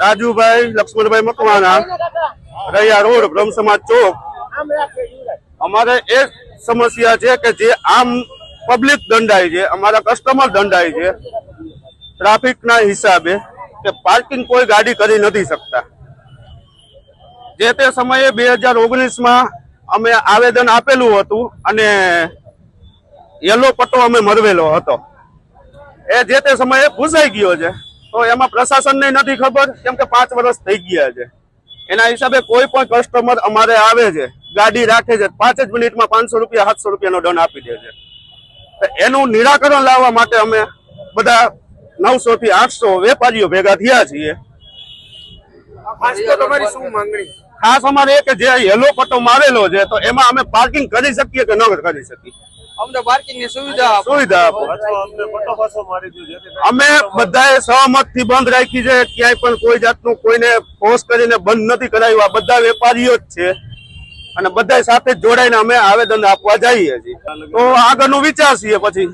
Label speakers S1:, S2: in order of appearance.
S1: Rajubhai Laxmanbhai Makwana, Raiya road, બ્રહ્મ સમાજ ચોક. અમારે એ સમસ્યા છે કે જે આમ પબ્લિક દંડાય છે, અમારા કસ્ટમર દંડાય છે ટ્રાફિકના હિસાબે, કે પાર્કિંગ કોઈ ગાડી કરી નથી શકતા. જે તે સમયે 2019માં અમે આવેદન આપેલું હતું અને યલો પટ્ટો અમે મરવેલો હતો. એ જે તે સમયે ભૂસાઈ ગયો છે. તો એમાં પ્રશાસનને નથી ખબર, કેમ કે 5 વર્ષ થઈ ગયા છે. એના હિસાબે કોઈ પણ કસ્ટમર અમારે આવે છે, ગાડી રાખે છે, 5 જ મિનિટમાં 500 રૂપિયા 700 રૂપિયાનો દંડ આપી દે છે. એનું નિરાકરણ લાવવા માટે અમે બધા 900 થી 800 વેપારીઓ ભેગા થયા છીએ. ખાસ અમારે કે જે યલો પટ્ટો મારેલો છે તો એમાં અમે પાર્કિંગ કરી શકીએ કે ન કરી શકીએ?
S2: અમને પાર્કિંગની સુવિધા
S1: આપો. અમે બધાએ સહમતથી બંધ રાખી છે. ક્યાંય પણ કોઈ જાતનું કોઈને ફોર્સ કરીને બંધ નથી કરાવ્યું. આ બધા વેપારીઓ જ છે અને બધા સાથે જોડાઈને અમે આવેદન આપવા જઈએ છીએ. તો આગળનું વિચાર છીએ પછી.